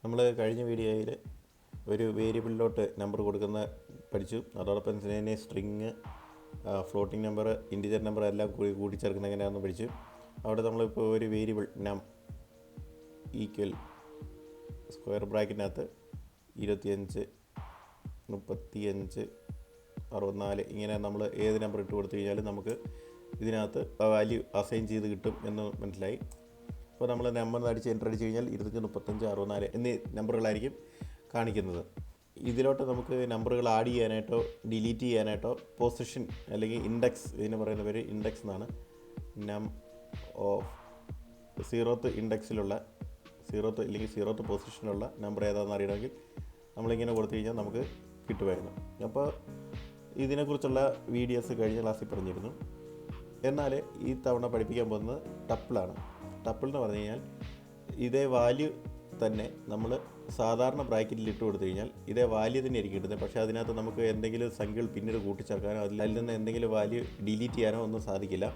നമ്മൾ കഴിഞ്ഞ വീഡിയോയിൽ ഒരു വേരിയബിളിലോട്ട് നമ്പർ കൊടുക്കുന്ന പഠിച്ചു. അതോടൊപ്പം തന്നെ string, floating number, integer number എല്ലാം കൂട്ടിച്ചേർക്കുന്ന എങ്ങനെയാണെന്ന് പഠിച്ചു. അവിടെ നമ്മളിപ്പോൾ ഒരു വേരിയബിൾ നം ഈക്വൽ സ്ക്വയർ ബ്രാക്കറ്റിനകത്ത് 25, 35, 64 ഇങ്ങനെ നമ്മൾ ഏത് നമ്പർ ഇട്ട് കൊടുത്തു കഴിഞ്ഞാലും നമുക്ക് ഇതിനകത്ത് വാല്യൂ അസൈൻ ചെയ്ത് കിട്ടും എന്ന് മനസ്സിലായി. അപ്പോൾ നമ്മൾ നമ്പർ എൻ്റർ അടിച്ച് കഴിഞ്ഞാൽ 25, 35, 64 എന്നീ നമ്പറുകളായിരിക്കും കാണിക്കുന്നത്. ഇതിലോട്ട് നമുക്ക് നമ്പറുകൾ ആഡ് ചെയ്യാനായിട്ടോ ഡിലീറ്റ് ചെയ്യാനായിട്ടോ പൊസിഷൻ അല്ലെങ്കിൽ ഇൻഡെക്സ്, ഇതിന് പറയുന്ന പേര് ഇൻഡെക്സ് എന്നാണ്. നം ഓഫ് 0th ഇൻഡെക്സിലുള്ള 0th അല്ലെങ്കിൽ 0th പൊസിഷനിലുള്ള നമ്പർ ഏതാണെന്ന് അറിയണമെങ്കിൽ നമ്മളിങ്ങനെ കൊടുത്തു കഴിഞ്ഞാൽ നമുക്ക് കിട്ടുമായിരുന്നു. അപ്പോൾ ഇതിനെക്കുറിച്ചുള്ള വീഡിയോസ് കഴിഞ്ഞ ക്ലാസ്സിൽ പറഞ്ഞിരുന്നു. എന്നാൽ ഈ തവണ പഠിപ്പിക്കാൻ പോകുന്നത് ടപ്പിളാണ്. ടപ്പിൾ എന്ന് പറഞ്ഞു കഴിഞ്ഞാൽ ഇതേ വാല്യൂ തന്നെ നമ്മൾ സാധാരണ ബ്രാക്കറ്റിൽ ഇട്ട് കൊടുത്തു കഴിഞ്ഞാൽ ഇതേ വാല്യൂ തന്നെ ആയിരിക്കും കിട്ടുന്നത്. പക്ഷേ അതിനകത്ത് നമുക്ക് എന്തെങ്കിലും സംഖ്യകൾ പിന്നീട് കൂട്ടിച്ചേർക്കാനോ അതിൽ നിന്ന് എന്തെങ്കിലും വാല്യൂ ഡിലീറ്റ് ചെയ്യാനോ ഒന്നും സാധിക്കില്ല.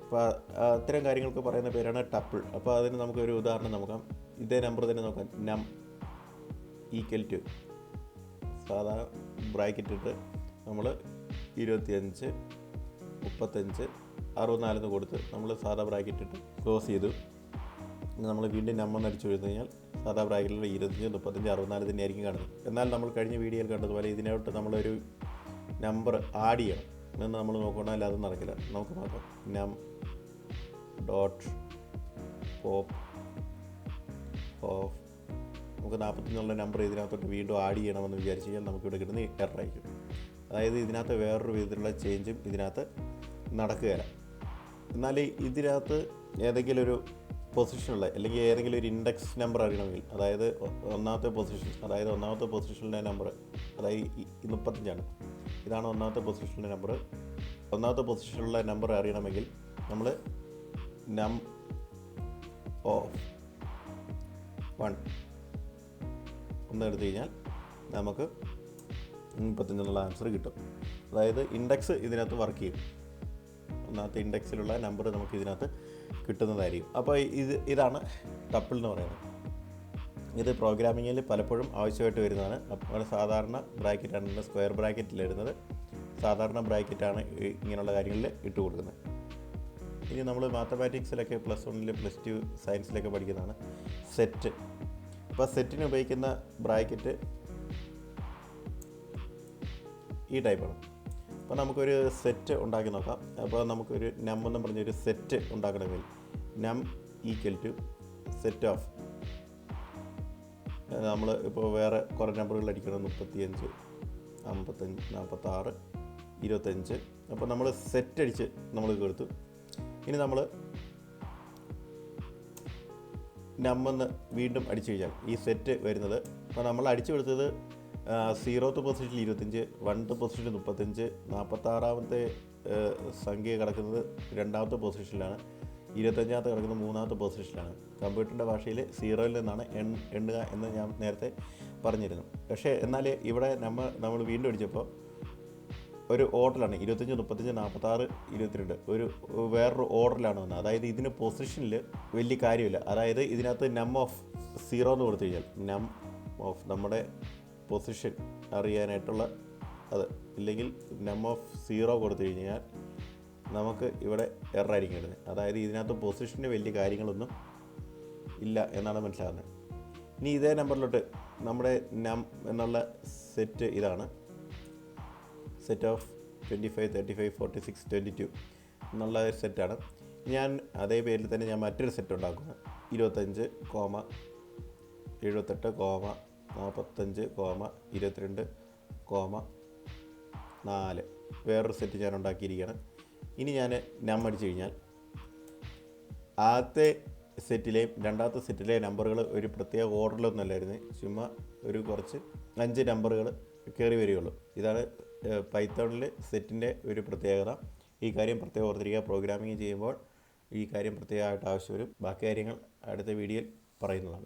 അപ്പോൾ അത്തരം കാര്യങ്ങൾക്ക് പറയുന്ന പേരാണ് ടപ്പിൾ. അപ്പോൾ അതിന് നമുക്കൊരു ഉദാഹരണം നോക്കാം. ഇതേ നമ്പർ തന്നെ നോക്കാം. നം ഈക്വൽ ടു സാധാ ബ്രാക്കറ്റ് ഇട്ട് നമ്മൾ 25, 35, 64 എന്ന് കൊടുത്ത് നമ്മൾ സാധാ ബ്രാക്കറ്റ് ഇട്ട് ക്ലോസ് ചെയ്തു. നമ്മൾ വീണ്ടും നമ്പർ അടിച്ചു കൊടുത്തു കഴിഞ്ഞാൽ സാധാ ബ്രാക്കറ്റിലുള്ള 25, 35, 64 തന്നെ ആയിരിക്കും കാണുന്നത്. എന്നാൽ നമ്മൾ കഴിഞ്ഞ വീഡിയോയിൽ കണ്ടതുപോലെ ഇതിനോട്ട് നമ്മളൊരു നമ്പർ ആഡ് ചെയ്യണം എന്ന് നമ്മൾ നോക്കണമെങ്കിൽ അത് നടക്കില്ല. നമുക്ക് നോക്കാം. നം ഡോട്ട് പോപ്പ് ഓഫ് നമുക്ക് 40 നമ്പർ ഇതിനകത്തോട്ട് വീണ്ടും ആഡ് ചെയ്യണമെന്ന് വിചാരിച്ചു കഴിഞ്ഞാൽ നമുക്കിവിടെ കിട്ടുന്ന എററായിരിക്കും. അതായത് ഇതിനകത്ത് വേറൊരു വിധത്തിലുള്ള ചേഞ്ചും ഇതിനകത്ത് നടക്കുകയില്ല. എന്നാൽ ഇതിനകത്ത് ഏതെങ്കിലും ഒരു പൊസിഷനുള്ള അല്ലെങ്കിൽ ഏതെങ്കിലും ഒരു ഇൻഡെക്സ് നമ്പർ അറിയണമെങ്കിൽ, അതായത് ഒന്നാമത്തെ പൊസിഷനിലെ നമ്പർ, അതായത് 35 ഇതാണ് ഒന്നാമത്തെ പൊസിഷനിലെ നമ്പർ. ഒന്നാമത്തെ പൊസിഷനിലുള്ള നമ്പർ അറിയണമെങ്കിൽ നമ്മൾ നം ഓഫ് 1 ഒന്ന് എടുത്തു കഴിഞ്ഞാൽ നമുക്ക് 35 എന്നുള്ള ആൻസർ കിട്ടും. അതായത് ഇൻഡെക്സ് ഇതിനകത്ത് വർക്ക് ചെയ്യും. ഒന്നാമത്തെ ഇൻഡെക്സിലുള്ള നമ്പർ നമുക്ക് ഇതിനകത്ത് കിട്ടുന്നതായിരിക്കും. അപ്പോൾ ഇതാണ് ടപ്പിൾ എന്ന് പറയുന്നത്. ഇത് പ്രോഗ്രാമിങ്ങിൽ പലപ്പോഴും ആവശ്യമായിട്ട് വരുന്നതാണ്. അപ്പോൾ സാധാരണ ബ്രാക്കറ്റാണ് സ്ക്വയർ ബ്രാക്കറ്റിൽ വരുന്നത്. സാധാരണ ബ്രാക്കറ്റാണ് ഇങ്ങനെയുള്ള കാര്യങ്ങളിൽ ഇട്ട് കൊടുക്കുന്നത്. ഇനി നമ്മൾ മാത്തമാറ്റിക്സിലൊക്കെ +1, +2 സയൻസിലൊക്കെ പഠിക്കുന്നതാണ് സെറ്റ്. അപ്പോൾ സെറ്റിന് ഉപയോഗിക്കുന്ന ബ്രാക്കറ്റ് ഈ ടൈപ്പാണ്. അപ്പോൾ നമുക്കൊരു സെറ്റ് ഉണ്ടാക്കി നോക്കാം. അപ്പോൾ നമുക്കൊരു നം എന്ന് പറഞ്ഞൊരു സെറ്റ് ഉണ്ടാക്കണമെങ്കിൽ നം ഈക്വൽ ടു സെറ്റ് ഓഫ്, നമ്മൾ ഇപ്പോൾ വേറെ കുറേ നമ്പറുകൾ അടിക്കണം. 35, 55, 46, 25. അപ്പോൾ നമ്മൾ സെറ്റ് അടിച്ച് നമ്മൾ കൊടുത്തു. ഇനി നമ്മൾ നമ്പെന്ന് വീണ്ടും അടിച്ചു കഴിഞ്ഞാൽ ഈ സെറ്റ് വരുന്നത്, അപ്പോൾ നമ്മൾ അടിച്ചു കൊടുത്തത് 0th പൊസിഷനിൽ 25, 1th പൊസിഷനിൽ 35, 46ാമത്തെ സംഖ്യ കിടക്കുന്നത് 2ാമത്തെ പൊസിഷനിലാണ്, 25ാമത്തെ കിടക്കുന്നത് 3ാമത്തെ പൊസിഷനിലാണ്. കമ്പ്യൂട്ടറിൻ്റെ ഭാഷയിൽ 0ൽ നിന്നാണ് എണ്ണുക എന്ന് ഞാൻ നേരത്തെ പറഞ്ഞിരുന്നു. പക്ഷേ എന്നാൽ ഇവിടെ നമ്മൾ വീണ്ടും അടിച്ചപ്പോൾ ഒരു ഓർഡറിലാണ് 25, 35, 46, 22 ഒരു വേറൊരു ഓർഡറിലാണ് വന്നത്. അതായത് ഇതിന് പൊസിഷനിൽ വലിയ കാര്യമില്ല. അതായത് ഇതിനകത്ത് നം ഓഫ് 0 എന്ന് കൊടുത്തു കഴിഞ്ഞാൽ നം ഓഫ് നമ്മുടെ പൊസിഷൻ അറിയാനായിട്ടുള്ള അത്, ഇല്ലെങ്കിൽ നം ഓഫ് 0 കൊടുത്തു കഴിഞ്ഞാൽ നമുക്ക് ഇവിടെ എററായിരിക്കും കിട്ടുന്നത്. അതായത് ഇതിനകത്ത് പൊസിഷന് വലിയ കാര്യങ്ങളൊന്നും ഇല്ല എന്നാണ് മനസ്സിലാകുന്നത്. ഇനി ഇതേ നമ്പറിലോട്ട് നമ്മുടെ നം എന്നുള്ള സെറ്റ് ഇതാണ്. സെറ്റ് ഓഫ് 25, 35, 46, 22 എന്നുള്ള ഒരു സെറ്റാണ്. ഞാൻ അതേ പേരിൽ തന്നെ ഞാൻ മറ്റൊരു സെറ്റ് ഉണ്ടാക്കുന്നത് 25, 78, 45, 22, 4 വേറൊരു സെറ്റ് ഞാൻ ഉണ്ടാക്കിയിരിക്കുകയാണ്. ഇനി ഞാൻ നം അടിച്ചു കഴിഞ്ഞാൽ ആദ്യത്തെ സെറ്റിലെയും രണ്ടാമത്തെ സെറ്റിലെ നമ്പറുകൾ ഒരു പ്രത്യേക ഓർഡറിലൊന്നുമല്ലായിരുന്നു. ചുമ്മാ ഒരു കുറച്ച് 5 നമ്പറുകൾ കയറി വരികയുള്ളൂ. ഇതാണ് പൈത്തോണിൽ സെറ്റിൻ്റെ ഒരു പ്രത്യേകത. ഈ കാര്യം പ്രത്യേകം ഓർത്തിരിക്കുക. പ്രോഗ്രാമിംഗ് ചെയ്യുമ്പോൾ ഈ കാര്യം പ്രത്യേകമായിട്ട് ആവശ്യം വരും. ബാക്കി കാര്യങ്ങൾ അടുത്ത വീഡിയോയിൽ പറയുന്നതാണ്.